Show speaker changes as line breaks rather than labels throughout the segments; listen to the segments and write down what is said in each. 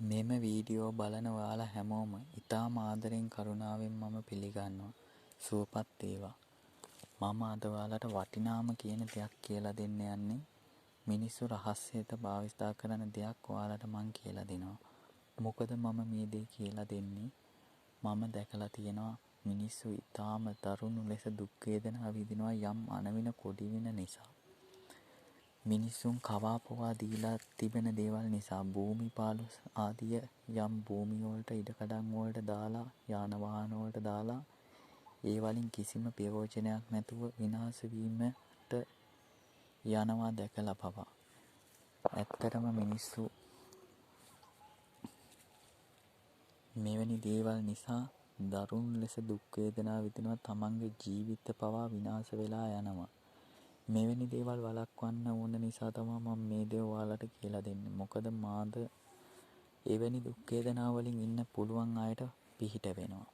මෙම වීඩියෝ බලන ඔයාලා හැමෝම ඉතාම ආදරෙන් කරුණාවෙන් මම පිළිගන්නවා. සුවපත් වේවා. මම අද ඔයාලට වටිනාම කියන දෙයක් කියලා දෙන්න යන්නේ මිනිස්සු රහස්‍යයට භාවිතා කරන දෙයක් ඔයාලට මං කියලා දෙනවා. මොකද මම මේ දේ කියලා දෙන්නේ මම දැකලා තියෙනවා මිනිස්සු ඉතාම දරුණු ලෙස දුක් වේදනා විඳිනවා යම් අනවින කොඩි වෙන නිසා. මිනිසුන් කවාපොවා දීලා තිබෙන දේවල් නිසා භූමිපාලු ආදිය යම් භූමිය වලට ඉඩකඩම් වලට දාලා යාන වාහන වලට දාලා ඒ වලින් කිසිම ප්‍රයෝජනයක් නැතුව විනාශ වීමට යනවා දැකලා පවා ඇත්තටම මිනිස්සු මෙවැනි දේවල් නිසා දරුණු ලෙස දුක් වේදනා විඳිනවා තමන්ගේ ජීවිත පවා විනාශ වෙලා යනවා. මෙවැනි දේවල් වළක්වන්න ඕන නිසා තමයි මම මේ දේ ඔයාලට කියලා දෙන්නේ. මොකද මාද එවැනි දුක් වේදනා වලින් ඉන්න පුළුවන් අයට පිහිට වෙනවා.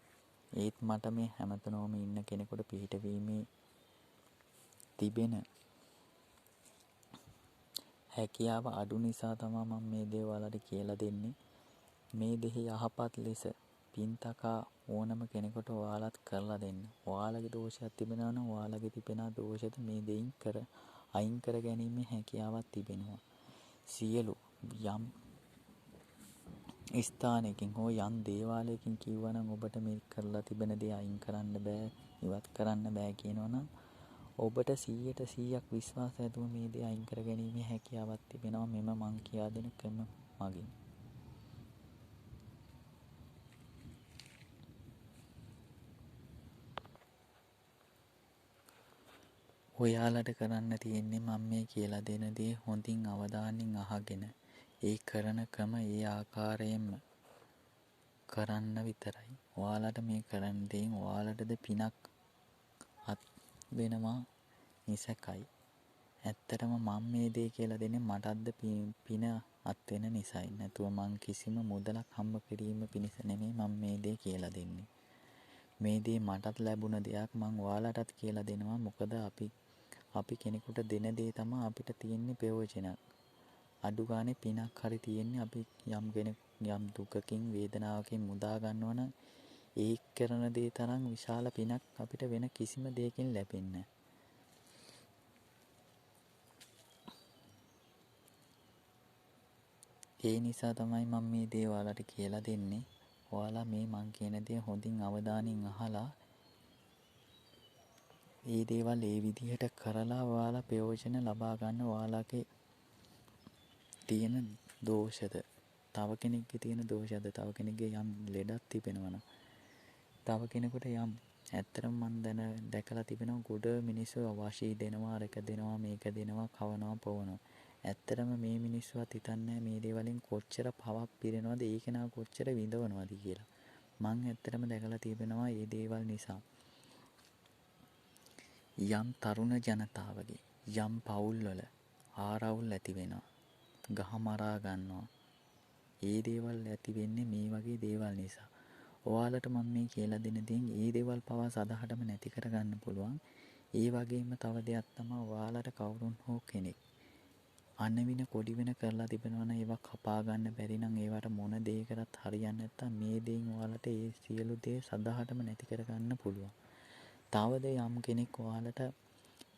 ඒත් මට මේ හැමතැනම ඉන්න කෙනෙකුට පිහිට වීමේ තිබෙන හැකියාව අඩු නිසා තමයි මම මේ දේ ඔයාලට කියලා දෙන්නේ. මේ දෙහි යහපත් ලෙස පින්තකා ඕනම කෙනෙකුට ඔයාලත් කරලා දෙන්න. ඔයාලගේ දෝෂයක් තිබෙනවා නම් ඔයාලගේ තිබෙන දෝෂෙද මේ දෙයින් අයින් කර ගැනීමේ හැකියාවක් තිබෙනවා. සියලු යම් ස්ථානයකින් හෝ යම් දේවාලයකින් කිව්වනම් ඔබට මේ කරලා තිබෙන දේ අයින් කරන්න බෑ, ඉවත් කරන්න බෑ කියනවනම් ඔබට 100% විශ්වාසය ඇතුව මේ දේ අයින් කර ගැනීමේ හැකියාවක් තිබෙනවා මෙම මං කියා දෙන ක්‍රම මගින්. ඔයාලට කරන්න තියෙන්නේ මම මේ කියලා දෙන දේ හොඳින් අවධානයෙන් අහගෙන ඒ කරන ක්‍රම ඒ ආකාරයෙන්ම කරන්න විතරයි. ඔයාලට මේ කරන දේෙන් ඔයාලටද පිනක් අත් වෙනවා නිසකයි. ඇත්තටම මම මේ දේ කියලා දෙන්නේ මටත්ද පින අත් වෙන නිසයි. නැතුව මං කිසිම මුදලක් හම්බ කිරීම පිණිස නෙමෙයි මම මේ දේ කියලා දෙන්නේ. මේ දේ මටත් ලැබුණ දෙයක් මං ඔයාලටත් කියලා දෙනවා. මොකද අපි කෙනෙකුට දෙන දේ තමයි අපිට තියෙන්නේ ප්‍රයෝජනයක්. අඩු ගානේ පිනක් හරි තියෙන්නේ අපි යම් කෙනෙක් යම් දුකකින් වේදනාවකින් මුදා ගන්නවා නම් ඒ කරන දේ තරම් විශාල පිනක් අපිට වෙන කිසිම දෙයකින් ලැබෙන්නේ නැහැ. ඒ නිසා තමයි මම මේ දේ ඔයාලට කියලා දෙන්නේ. ඔයාලා මේ මං කියන දේ හොඳින් අවධානයෙන් අහලා ඒ දේවල් ඒ විදිහට කරලා ඔයාලා ප්‍රයෝජන ලබා ගන්න. ඔයාලගේ තියෙන දෝෂද තව කෙනෙක්ගේ තියෙන දෝෂද තව කෙනෙක්ගේ යම් ලෙඩක් තිබෙනවා නම් තව කෙනෙකුට යම් ඇත්තටම මම දැකලා තිබෙනවා ගොඩ මිනිස්සු අවශ්‍ය දෙනවා අරක දෙනවා මේක දෙනවා කවනවා පොවනවා. ඇත්තටම මේ මිනිස්සුවත් හිතන්නේ මේ දේවලින් කොච්චර පවක් පිරෙනවද ඒක නා කොච්චර විඳවනවද කියලා. මං ඇත්තටම දැකලා තිබෙනවා මේ දේවල් නිසා යම් තරුණ ජනතාවගේ යම් පවුල්වල ආරවුල් ඇති වෙනවා. ගහ මරා ගන්නවා. ඒ දේවල් ඇති වෙන්නේ මේ වගේ දේවල් නිසා. ඔයාලට මම මේ කියලා දෙන දේෙන් ඒ දේවල් පවා සදහටම නැති කරගන්න පුළුවන්. ඒ වගේම තව දෙයක් තමයි ඔයාලට කවුරුන් හෝ කෙනෙක් අනවින කොඩි වෙන කරලා තිබෙනවා නම් ඒවා කපා ගන්න බැරි නම් ඒවට මොන දේ කරත් හරියන්නේ නැත්තම් මේ දේෙන් ඔයාලට ඒ සියලු දේ සදහටම නැති කරගන්න පුළුවන්. තවද යම් කෙනෙක් ඔයාලට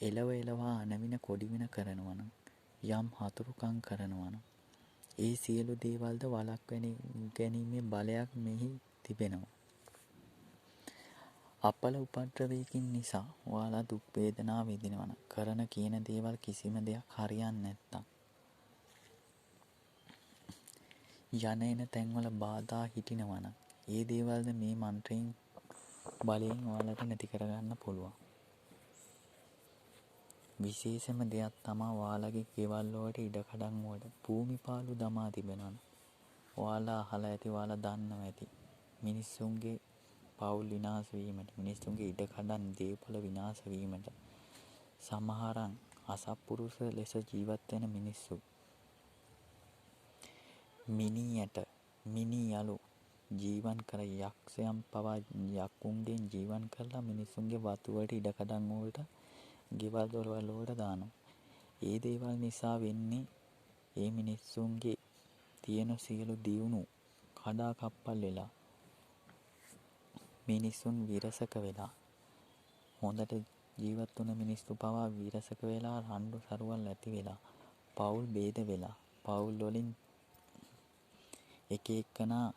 එලවා අනවින කොඩි වෙන කරනවා නම් යම් හතුරුකම් කරනවා නම් ඒ සියලු දේවල්ද වළක්වන ගැනීමේ බලයක් මෙහි තිබෙනවා. අපල උපද්‍රවයකින් නිසා ඔයාලා දුක් වේදනා විඳිනවා නම් කරන කියන දේවල් කිසිම දෙයක් හරියන්නේ නැත්තම් යන එන තැන්වල බාධා හිටිනවා නම් ඒ දේවල්ද මේ මන්ත්‍රයෙන් බලයෙන් ඔයාලට නැති කරගන්න පුළුවන්. විශේෂම දෙයක් තමයි ඔයාලගේ ගෙවල් වලට ඉඩකඩම් වලට භූමිපාලු දමා තිබෙනවා. ඔයාලා අහලා ඇති ඔයාලා දන්නවා ඇති. මිනිස්සුන්ගේ පවුල් විනාශ වීමට මිනිස්සුන්ගේ ඉඩකඩම් දේපල විනාශ වීමට සමහරන් අසත්පුරුෂ ලෙස ජීවත් වෙන මිනිස්සු මිනියට මිනියලු ජීවන් කර යක්ෂයන් පවා යක්කුන්ගෙන් ජීවන් කරලා මිනිස්සුන්ගේ වතු වලට ඉඩකඩම් වලට ගෙවල් දොරවල් වලට දානවා. ඒ දේවල් නිසා වෙන්නේ ඒ මිනිස්සුන්ගේ තියෙන සියලු දියුණු කඩා කප්පල් වෙලා මිනිස්සුන් විරසක වෙලා හොඳට ජීවත් වුණ මිනිස්සු පවා විරසක වෙලා රණ්ඩු සරුවල් ඇති වෙලා පවුල් බේද වෙලා පවුල් වලින් එක එක්කෙනා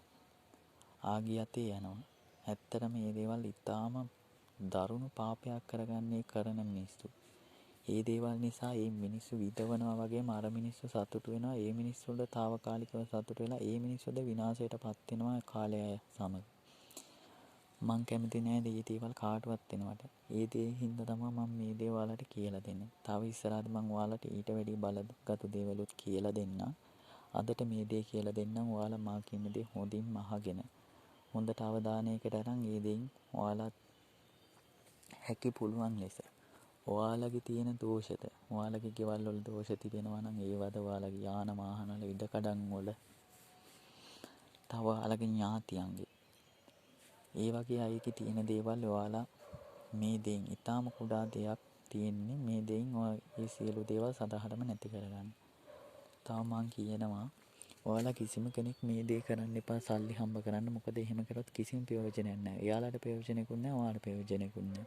ආගිය අතේ යනවා. ඇත්තටම මේ දේවල් ඉතාම දරුණු පාපයක් කරගන්නේ කරන මිනිස්සු. ඒ දේවල් නිසා ඒ මිනිස්සු විඳවනවා වගේම අර මිනිස්සු සතුටු වෙනවා. ඒ මිනිස්සුන්ට తాවකාලිකව සතුටු වෙලා ඒ මිනිස්සුද විනාශයටපත් වෙනවා කාලය සමග. මං කැමති නෑ මේ දේවල් කාටවත් වෙනවට. ඒ දේ හින්දා තමයි මම මේ දේ ඔයාලට කියලා දෙන්නේ. තව ඉස්සරහට මං ඔයාලට ඊට වැඩි බලගතු දේවලුත් කියලා දෙන්නම්. අදට මේ දේ කියලා දෙන්නම්. ඔයාලා මා කියන දේ හොඳින්ම අහගෙන හොඳට අවධානයකට අරන් ඒ දෙයින් ඔයාලා හැකි පුළුවන් ලෙස ඔයාලගේ තියෙන දෝෂද ඔයාලගේ ගෙවල් වල දෝෂ තිබෙනවා නම් ඒවද ඔයාලගේ යාන වාහන වල ඉඩකඩම් වල තව ඔයාලගේ ඥාතියන්ගේ ඒ වගේ අයගේ තියෙන දේවල් ඔයාලා මේ දෙයින් ඊටාම කුඩා දෙයක් තියෙන්නේ මේ දෙයින් ඔය සියලු දේවල් සදාහටම නැති කරගන්න. තව මං කියනවා ඔයාලා කිසිම කෙනෙක් මේ දේ කරන්න එපා සල්ලි හම්බ කරන්න. මොකද එහෙම කරොත් කිසිම ප්‍රයෝජනයක් නැහැ. එයාලට ප්‍රයෝජනකුත් නැහැ, ඔයාලට ප්‍රයෝජනකුත් නැහැ.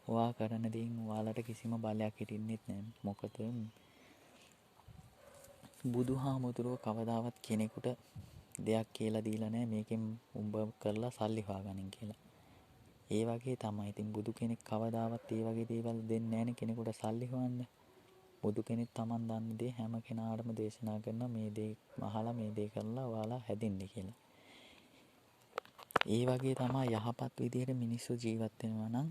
ඔයා කරන දේෙන් ඔයාලට කිසිම බලයක් හිටින්නෙත් නැහැ. මොකද බුදුහාමුදුරුවෝ කවදාවත් කෙනෙකුට දෙයක් කියලා දීලා නැහැ මේකෙන් උඹ කරලා සල්ලි හොයාගන්න කියලා. ඒ වගේ තමයි. ඉතින් බුදු කෙනෙක් කවදාවත් ඒ වගේ දේවල් දෙන්නේ නැහැනේ කෙනෙකුට සල්ලි හොයන්න. බුදු කෙනෙක් Taman දන්න දේ හැම කෙනාටම දේශනා කරන මේ දේ අහලා මේ දේ කරලා ඔයාලා හැදෙන්න කියලා. ඒ වගේ තමයි යහපත් විදිහට මිනිස්සු ජීවත් වෙනවා නම්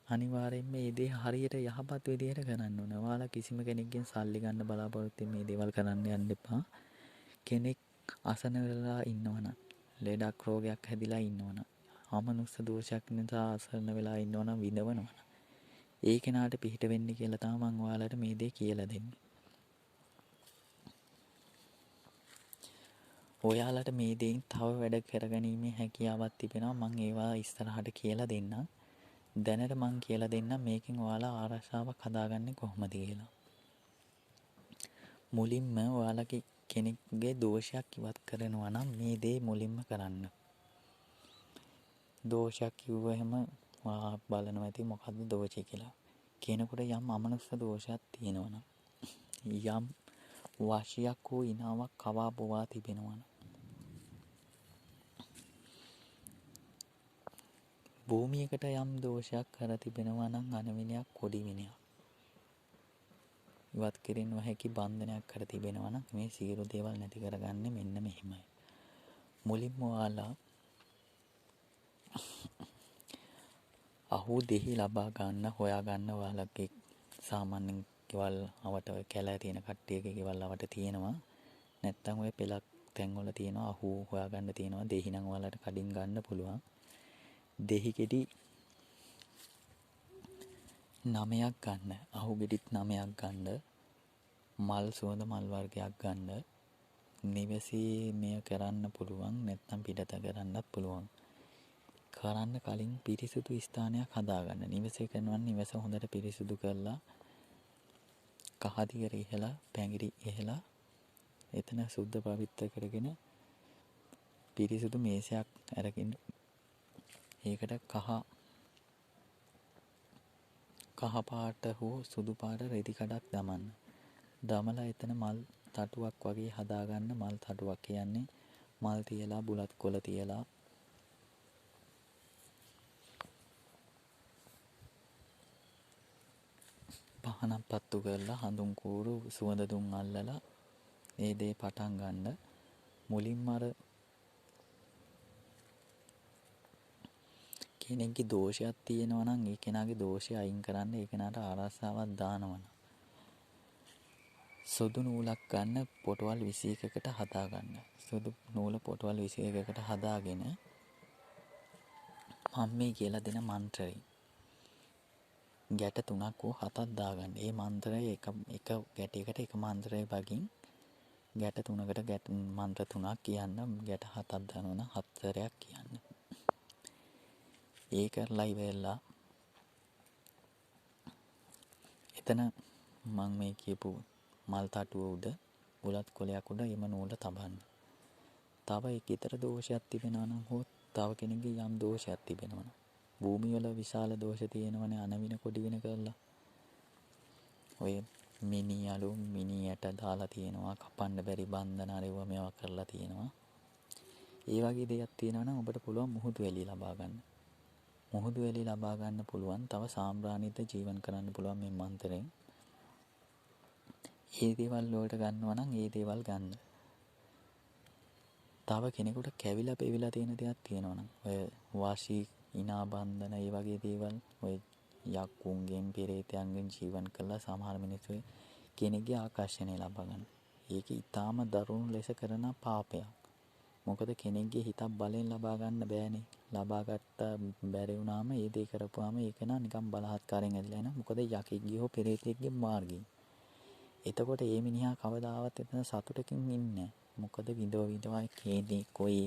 අනිවාර්යෙන්ම මේ දේ හරියට යහපත් විදිහට කරන්න ඕන. ඔයාලා කිසිම කෙනෙක්ගෙන් සල්ලි ගන්න බලාපොරොත්තු වෙ මේ දේවල් කරන්න යන්න එපා. කෙනෙක් අසන වෙලා ඉන්නවනම්, ලෙඩක් රෝගයක් හැදිලා ඉන්නවනම්, අමනුෂ්‍ය දෝෂයක් නිසා අසරණ වෙලා ඉන්නවනම් විඳවනවනම් ඒ කෙනාට පිහිට වෙන්න කියලා තමයි මම ඔයාලට මේ දේ කියලා දෙන්නේ. ඔයාලට මේ දේෙන් තව වැඩ කරගැනීමේ හැකියාවක් තිබෙනවා. මම ඒවා ඉස්සරහට කියලා දෙන්නම්. දැනට මං කියලා දෙන්නම් මේකෙන් ඔයාලා ආරක්ෂාවක් හදාගන්නේ කොහොමද කියලා. මුලින්ම ඔයාලගේ කෙනෙක්ගේ දෝෂයක් ඉවත් කරනවා නම් මේ දේ මුලින්ම කරන්න. දෝෂයක් කිව්වහම ඔයා බලනවා ඇති මොකද්ද දෝෂය කියලා. කෙනෙකුට යම් අමනුෂ්‍ය දෝෂයක් තියෙනවා නම් යම් වාසියක් හෝ ඉනාවක් කවා බොවා තිබෙනවා නම් භූමියකට යම් දෝෂයක් කර තිබෙනවා නම් අනවිනයක් කොඩි විනයක් ඉවත් කිරීම නොහැකි බන්ධනයක් කර තිබෙනවා නම් මේ සියලු දේවල් නැති කරගන්නේ මෙන්න මෙහිමයි. මුලින්ම ඔයාලා අහු දෙහි ලබා ගන්න හොයා ගන්න ඔයාලගේ සාමාන්‍යයෙන් ගෙවල් අවට ඔය කැලෑ තියෙන කට්ටියගේ ගෙවල් අවට තියෙනවා. නැත්තම් ඔය පෙලක් තැන්වල තියෙනවා අහු හොයා ගන්න තියෙනවා. දෙහි නම් ඔයාලට කඩින් ගන්න පුළුවන්. දෙහි ගෙඩි 9ක් ගන්න. අහු ගෙඩිත් 9ක් ගන්න. මල් සුවඳ මල් වර්ගයක් ගන්න. නිවසේ මෙය කරන්න පුළුවන්. නැත්නම් පිටත කරන්නත් පුළුවන්. කරන්න කලින් පිරිසිදු ස්ථානයක් හදාගන්න. නිවසේ කරනවා නිවස හොඳට පිරිසිදු කරලා කහදියර ඉහලා පැංගිරි ඉහලා එතන සුද්ධ පවිත්‍ර කරගෙන පිරිසිදු මේසයක් අරගෙන ඒකට කහ පාට හෝ සුදු පාට රෙදි කඩක් දමන්න. දමලා එතන මල් තටුවක් වගේ හදාගන්න. මල් තටුවක් කියන්නේ මල් තියලා බුලත් කොළ තියලා පහනක් පත්තු කරලා හඳුන් කූරු සුවඳ දුම් අල්ලලා ඒ දේ පටන් ගන්න. මුලින්ම අර කෙනෙක්ගේ දෝෂයක් තියෙනවා නම් ඒ කෙනාගේ දෝෂය අයින් කරන්න ඒ කෙනාට ආරක්ෂාවක් දානවා. සුදු නූලක් ගන්න පොටවල් 21කට හදාගන්න. සුදු නූල පොටවල් 21කට හදාගෙන මම මේ කියලා දෙන මන්ත්‍රයෙන් ගැට 3ක් හෝ 7ක් දාගන්න. මේ මන්ත්‍රය එක ගැටයකට එක මන්ත්‍රය වගින් ගැට 3කට මන්ත්‍ර 3ක් කියන්න. ගැට 7ක් දානවා නම් 7 සැරයක් කියන්න. ඒ කරලා ඉවරලා එතන මම මේ කියපු මල් තටුව උඩ බුලත් කොලයක් උඩ එම නූල තබන්න. තව එකතර දෝෂයක් තිබෙනවා නම් හෝ තව කෙනෙක්ගේ යම් දෝෂයක් තිබෙනවා නම් භූමිය වල විශාල දෝෂ තියෙනවනේ අනවින කොඩි වෙන කරලා. ඔය මිනියලු මිනියට දාලා තියෙනවා කපන්න බැරි බන්ධන අරව මේවා කරලා තියෙනවා. ඒ වගේ දෙයක් තියෙනවා නම් ඔබට පුළුවන් මුහුදු වැලි ලබා ගන්න. මුහුදු වැලි ලබා ගන්න පුළුවන් තව සාම්ප්‍රාණිත ජීවන් කරන්න පුළුවන් මේ මන්තරයෙන්. ඒ දේවල් වලට ගන්නවා නම් ඒ දේවල් ගන්න. තව කෙනෙකුට කැවිලා පෙවිලා තියෙන දෙයක් තියෙනවා නම් ඔය වාසි ඉනා බන්ධන ඒ වගේ දේවල් ඔය යක්කුන්ගෙන් පෙරේතයන්ගෙන් ජීවන් කළා සමහර මිනිස්සු කෙනෙක්ගේ ආකර්ෂණය ලබා ගන්න. ඒක ඊටාම දරුණු ලෙස කරන පාපයක්. මොකද කෙනෙක්ගේ හිතක් බලෙන් ලබා ගන්න බෑනේ. ලබා ගත්ත බැරි වුණාම ඒ දේ කරපුවාම ඒක නිකන් බලහත්කාරයෙන් ඇදලා යනවා. මොකද යකෙක්ගේ හෝ පෙරේතෙක්ගේ මාර්ගයෙන්. එතකොට මේ මිනිහා කවදාවත් එතන සතුටකින් ඉන්නේ නැහැ. මොකද විඳවා කේදී කොයි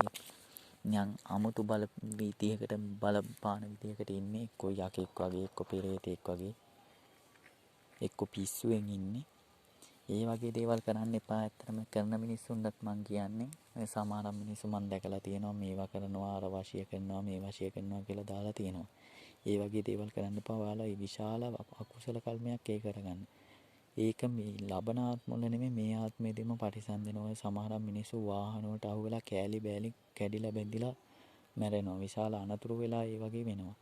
නිකන් අමුතු බල විදියකට බලපාන විදියකට ඉන්නේ. එක්ක යකෙක් වගේ, එක්ක පෙරේතෙක් වගේ, එක්ක පිස්සුවෙන් ඉන්නේ. ඒ වගේ දේවල් කරන්න එපා. ඇත්තටම කරන මිනිස්සුන්ටත් මං කියන්නේ සමහර මිනිස්සු මං දැකලා තියෙනවා මේවා කරනවා අර වශය කරනවා මේ වශය කරනවා කියලා දාලා තියෙනවා. ඒ වගේ දේවල් කරන්න එපා. ඔයාලා මේ විශාල අකුසල කර්මයක් ඒ කරගන්න. ඒක මේ ලබන ආත්මවල නෙමෙයි මේ ආත්මෙදිම පරිසම් දෙනවා. සමහර මිනිස්සු වාහන වලට අහු වෙලා කෑලි බෑලි කැඩිලා බැඳිලා මැරෙනවා. විශාල අනතුරු වෙලා ඒ වගේ වෙනවා.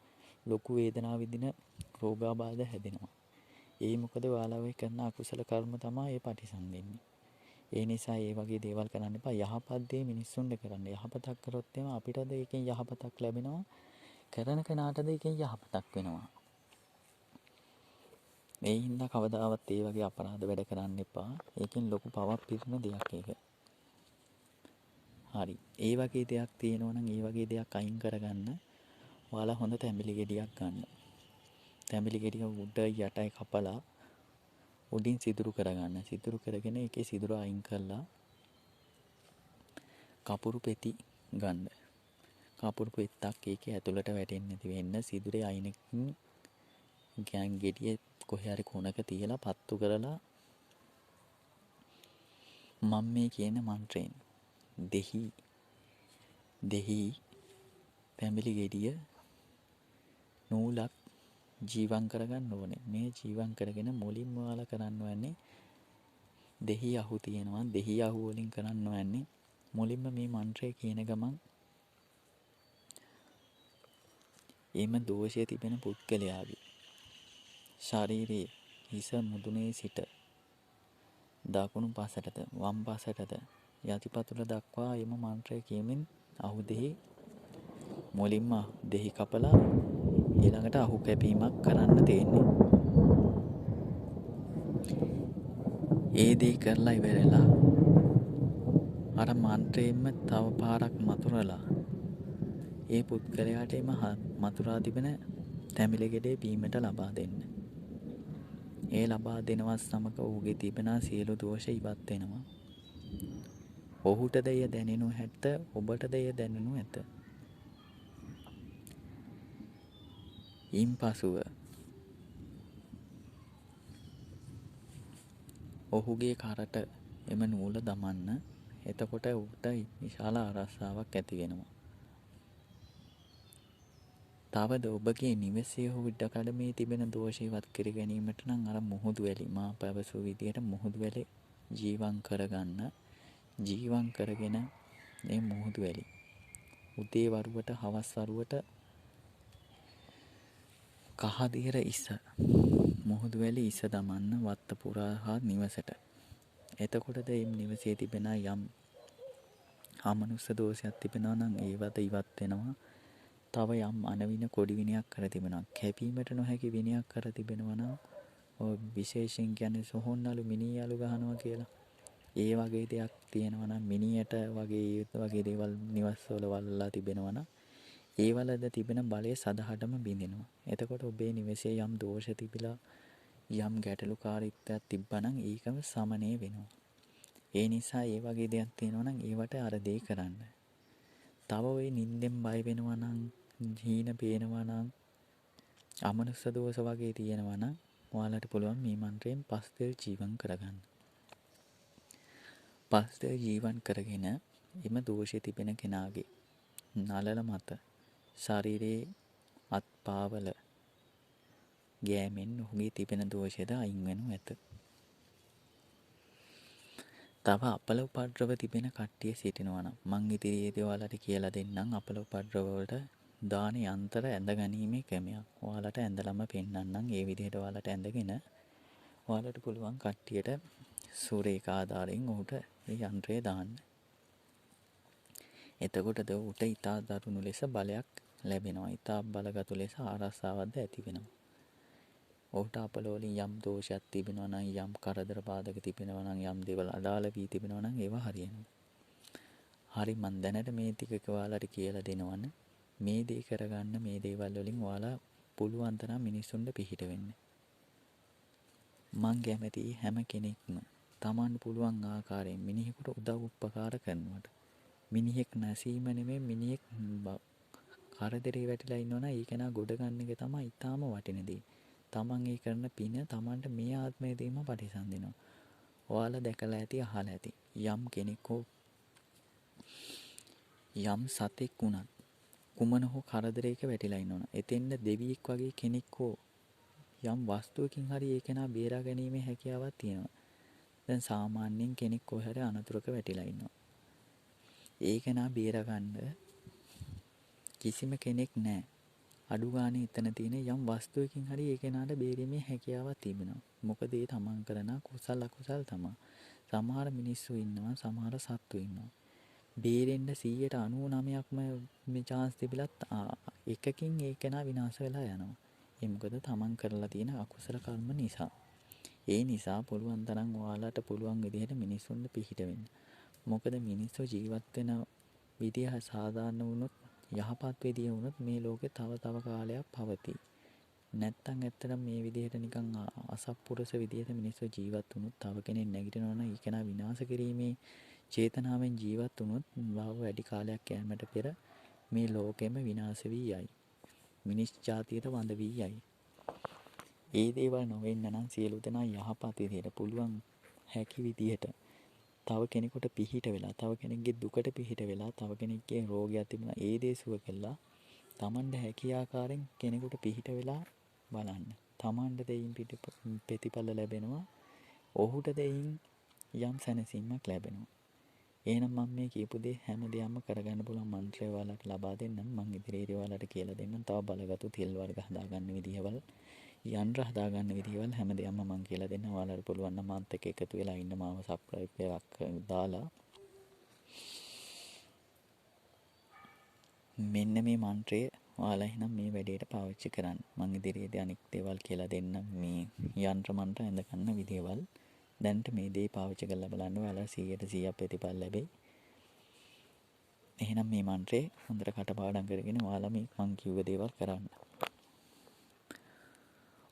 ලොකු වේදනාව විඳින රෝගාබාධ හැදෙනවා. ඒ මොකද ඔයාලා ඔය කරන අකුසල කර්ම තමයි ඒ පරිසම් දෙන්නේ. ඒ නිසා ඒ වගේ දේවල් කරන්න එපා. යහපත් දේ මිනිස්සුන්ට කරන්න. යහපතක් කරොත් එම අපිටද ඒකෙන් යහපතක් ලැබෙනවා. කරන කෙනාටද ඒකෙන් යහපතක් වෙනවා. ඒ හින්දා කවදාවත් ඒ වගේ අපරාධ වැඩ කරන්න එපා. ඒකෙන් ලොකු පවක් පිරෙන දෙයක් ඒක. හරි. ඒ වගේ දෙයක් තියෙනවා නම් ඒ වගේ දෙයක් අයින් කරගන්න. ඔයාලා හොඳ තැඹිලි ගෙඩියක් ගන්න. තැඹිලි ගෙඩිය උඩ යටයි කපලා උඩින් සිදුරු කරගන්න. සිදුරු කරගෙන ඒකේ සිදුර අයින් කරලා කපුරු පෙති ගන්න. කපුරු පෙත්තක් ඒකේ ඇතුළට වැටෙන්නේ නැති වෙන්න සිදුරේ අයිනකින් ගෑන් ගෙඩිය කොහේ හරි කොනක තියලා පත්තු කරලා මම මේ කියන මන්ත්‍රයෙන් දෙහි තැඹිලි ගෙඩිය නූලක් ජීවන් කරගන්න ඕනේ. මේ ජීවන් කරගෙන මුලින්ම ඔයාලා කරන්න ඕනේ දෙහි අහු තියෙනවා. දෙහි අහු වලින් කරන්න ඕනේ මුලින්ම මේ මන්ත්‍රය කියන ගමන් එම දෝෂය තිබෙන පුද්ගලයාගේ ශරීරයේ හිස මුදුනේ සිට දකුණු පාසටද වම් පාසටද යටිපතුල දක්වා එම මන්ත්‍රය කියමින් අහු දෙහි මුලින්ම දෙහි කපලා ඊළඟට අහු කැපීමක් කරන්න තියෙන්නේ. ඒ දේ කරලා ඉවරලා අර මන්ත්‍රයෙන්ම තව පාරක් මතුරලා ඒ පුද්ගලයාට එම මතුරා තිබෙන තැඹිලි ගෙඩේ බීමට ලබා දෙන්න. ඒ ලබා දෙනවත් සමග ඔහුගේ තිබෙන සියලු දෝෂ ඉවත් වෙනවා. ඔහුටද එය දැනෙනු ඇත, ඔබටද එය දැනෙනු ඇත. ඉන්පසුව ඔහුගේ කරට එම නූල දමන්න. එතකොට ඔහුට විශාල ආරක්ෂාවක් ඇති වෙනවා. තවද ඔබගේ නිවසේ හෝ ඉඩකඩමේ තිබෙන දෝෂ ඉවත් කර ගැනීමට නම් අර මුහුදු වැලි මා පැවසූ විදියට මුහුදු වැලි ජීවන් කරගන්න. ජීවන් කරගෙන මේ මුහුදු වැලි උදේ වරුවට හවස් වරුවට කහදියර ඉස මුහුදු වැලි ඉස දමන්න වත්ත පුරා හා නිවසට. එතකොටද මේ නිවසේ තිබෙන යම් අමනුෂ්‍ය දෝෂයක් තිබෙනවා නම් ඒවත් ඉවත් වෙනවා. තව යම් අනවින කොඩි විනයක් කර තිබෙනවා. කැපීමට නොහැකි විනයක් කර තිබෙනවා නම් ඔය විශේෂයෙන් කියන්නේ සොහොන්නලු මිනියලු ගහනවා කියලා. ඒ වගේ දෙයක් තියෙනවා නම් මිනියට වගේ දේවල් නිවස්වල වලලා තිබෙනවා නම් ඒ වලද තිබෙන බලය සදහටම බිඳිනවා. එතකොට ඔබේ නිවසේ යම් දෝෂ තිබිලා යම් ගැටලුකාරීත්වයක් තිබ්බනම් ඒකම සමනය වෙනවා. ඒ නිසා ඒ වගේ දෙයක් තියෙනවා නම් ඒවට අර දේ කරන්න. තව ওই නිින්දෙන් බය වෙනවා නම් හීන පේනවා නම් අමනුෂ්‍ය දෝෂ වගේ තියෙනවා නම් ඔයාලට පුළුවන් මේ මන්ත්‍රයෙන් 5 දින ජීවන් කරගන්න. 5 දින ජීවන් කරගෙන එම දෝෂය තිබෙන කෙනාගේ නළල මත ශරීරයේ අත්පාවල ගෑමෙන් ඔහුගේ තිබෙන දෝෂයද අයින් වනු ඇත. තව අපල උපද්‍රව තිබෙන කට්ටිය සිටිනවා නම් මං ඉදිරියේදී ඔයාලට කියලා දෙන්නම් අපල උපද්‍රව වලට දාන යන්ත්‍ර ඇඳ ගැනීමේ ක්‍රමයක්. ඔයාලට ඇඳලම පෙන්නන්නම්. ඒ විදිහට ඔයාලට ඇඳගෙන ඔයාලට පුළුවන් කට්ටියට සූරේක ආධාරයෙන් ඔහුට මේ යන්ත්‍රය දාන්න. එතකොටද ඔහුට ඉතා දරුණු ලෙස බලයක් ලැබෙනවා. ඉතා බලගතු ලෙස ආරක්ෂාවක්ද ඇති වෙනවා. ඔහුට අපල වලින් යම් දෝෂයක් තිබෙනවා නම් යම් කරදර බාධක තිබෙනවා නම් යම් දේවල් අදාළ වී තිබෙනවා නම් ඒවා හරියනවා. හරි මන් දැනට මේ ටික ඔයාලට කියලා දෙනවනේ. මේ දේ කරගන්න මේ දේවල් වලින් ඔයාලා පුළුවන් තරම් මිනිස්සුන්ට පිහිට වෙන්න. මං කැමතියි හැම කෙනෙක්ම Taman පුළුවන් ආකාරයෙන් මිනිහෙකුට උදව් උපකාර කරනවට. මිනිහෙක් නැසීම නෙමෙයි මිනිහෙක් කරදරේ වැටිලා ඉන්නවනම් ඒක නා ගොඩ ගන්න එක තමයි ඊටාම වටින දේ. Taman ඒ කරන පින Tamanට මේ ආත්මයේදීම ප්‍රතිසන්දිනවා. ඔයාලා දැකලා ඇති අහලා ඇති. යම් කෙනෙක් යම් සතෙක් වුණත් කුමන හෝ කරදරයක වැටිලා ඉන්නවනම් එතෙන්ද දෙවියෙක් වගේ කෙනෙක් හෝ යම් වස්තුවකින් හරි ඒ කෙනා බේරා ගැනීමේ හැකියාවක් තියෙනවා. දැන් සාමාන්‍යයෙන් කෙනෙක් කොහේ හරි අනතුරක වැටිලා ඉන්නවා. ඒ කෙනා බේරගන්න කිසිම කෙනෙක් නැහැ. අඩු ගානේ එතන තියෙන යම් වස්තුවකින් හරි ඒ කෙනාට බේරීමේ හැකියාවක් තිබෙනවා. මොකද ඒ තමන් කරන කුසල අකුසල් තමයි. සමහර මිනිස්සු ඉන්නවා, සමහර සත්තු ඉන්නවා. බේරෙන්න 99%ක්ම මේ chance තිබිලත් එකකින් ඒ කෙනා විනාශ වෙලා යනවා. ඒ මොකද තමන් කරලා තියෙන අකුසල කර්ම නිසා. ඒ නිසා පුළුවන් තරම් ඔයාලට පුළුවන් විදිහට මිනිස්සුන්ට පිහිට වෙන්න. මොකද මිනිස්සු ජීවත් වෙන විදිහ සාධාරණ වුණොත් යහපත් විදිය වුණොත් මේ ලෝකේ තව කාලයක් පවතී. නැත්තම් ඇත්තටම මේ විදිහට නිකන් අසත්පුරුෂ විදිහට මිනිස්සු ජීවත් වුණොත් තව කෙනෙක් නැගිටිනවා නම් ඒක නා විනාශ කිරීමේ චේතනාවෙන් ජීවත් වුණොත් වැඩි කාලයක් යෑමට පෙර මේ ලෝකෙම විනාශ වී යයි. මිනිස් ජාතියට වඳ වී යයි. ඒ දේවල් නොවෙන්න නම් සියලු දෙනා යහපත් විදිහට පුළුවන් හැකි විදිහට තව කෙනෙකුට පිහිට වෙලා තව කෙනෙක්ගේ දුකට පිහිට වෙලා තව කෙනෙක්ගේ රෝගයක් තිබුණා ඒ දේ සුව කළා තමන්ට හැකි ආකාරයෙන් කෙනෙකුට පිහිට වෙලා බලන්න. තමන්ට දෙයින් ප්‍රතිඵල ලැබෙනවා. ඔහුට දෙයින් යම් සැනසීමක් ලැබෙනවා. එහෙනම් මම මේ කියපු දේ හැම දෙයක්ම කරගන්න පුළුවන් මන්ත්‍රය ඔයාලට ලබා දෙන්නම්. මම ඉදිරියේදී ඔයාලට කියලා දෙන්නම්. තව බලගතු තෙල් වර්ග හදාගන්න විදිහවල් යන්ත්‍ර හදාගන්න විදිහවල් හැම දෙයක්ම මම කියලා දෙන්නම්. ඔයාලට පුළුවන් නම් මාත් එක්ක එකතු වෙලා ඉන්න මාව සබ්ස්ක්‍රයිබ් එකක් දාලා මෙන්න මේ මන්ත්‍රය ඔයාලා එහෙනම් මේ වැඩේට පාවිච්චි කරන්න. මම ඉදිරියේදී අනෙක් දේවල් කියලා දෙන්නම් මේ යන්ත්‍ර මන්ත්‍ර ඇඳ ගන්න විදිහවල්. දැන්ට මේ දේ පාවිච්චි කරලා බලන්න ඔයාලා 100% ප්‍රතිඵල ලැබෙයි. එහෙනම් මේ මන්ත්‍රේ හොඳට කටපාඩම් කරගෙන ඔයාලා මේ මං කිව්ව දේවල් කරන්න.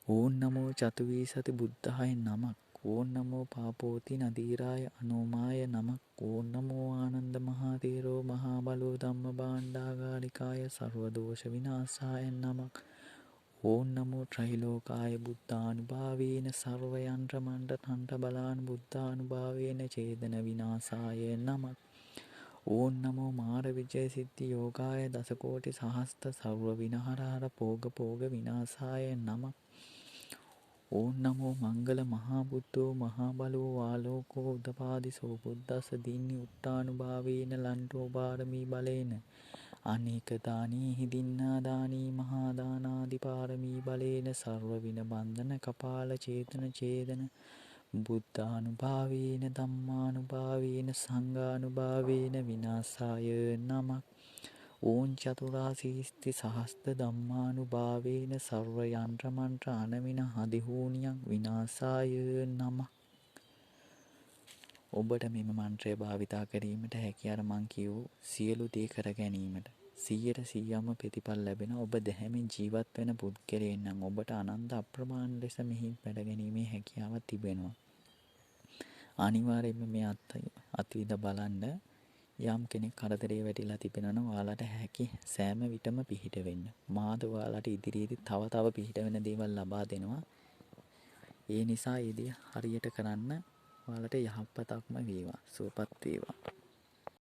ඕම් නමෝ චතුවීසති බුද්ධාය නමක්. ඕම් නමෝ පාපෝති නදීරාය අනෝමාය නමක්. ඕම් නමෝ ආනන්ද මහතේරෝ මහා බලෝ ධම්ම භාණ්ඩාගාරිකාය සර්ව දෝෂ විනාශාය නමක්. ඕම් නමෝ ත්‍රිලෝකාය බුද්ධානුභාවේන සර්ව යන්ත්‍ර මණ්ඩ තන්ත්‍ර බලාන බුද්ධානුභාවේන ඡේදන විනාශාය නමක්. ඕම් නමෝ මාර විජය සිද්ධි යෝගාය දසකෝටි සහස්ත සර්ව විනහරහර පෝග විනාශාය නමක්. ඕම් නමෝ මංගල මහා බුද්ධෝ මහා බලෝ ආලෝකෝ උදපාදිසෝ බුද්දස්ස දින්නි උත්තානුභාවේන ලන්ටෝ පාරමී බලේන අනේක දානී හිදින්නා දානී මහා දානාදි පාරමී බලේන සර්ව වින බන්ධන කපාල චේතන ඡේදන බුද්ධානුභාවේන ධම්මානුභාවේන සංඝානුභාවේන විනාශාය නමක්. ඕම් චතුරාසීස්ති සහස්ත ධම්මානුභාවේන සර්ව යන්ත්‍ර මන්ත්‍ර අනවින හදිහූනියක් විනාශාය නමක්. ඔබට මෙම මන්ත්‍රය භාවිතා කිරීමට හැකි අර මං කියූ සියලු දේ කර ගැනීමට 100%ම ප්‍රතිඵල ලැබෙන ඔබ දැහැමින් ජීවත් වෙන පුද්ගලයෙක් නම් ඔබට අනන්ත අප්‍රමාණ ලෙස මෙහි වැඩ ගැනීමේ හැකියාවක් තිබෙනවා. අනිවාර්යයෙන්ම මේ අත්විඳ බලන්න. යම් කෙනෙක් කරදරේ වැටිලා තිබෙනවා නම් ඔයාලට හැකි සෑම විටම පිහිට වෙන්න. මාද ඔයාලට ඉදිරියේදී තව පිහිට වෙන දේවල් ලබා දෙනවා. ඒ නිසා ඒ දේ හරියට කරන්න. ඔයාලට යහපතක්ම වේවා. සුවපත් වේවා.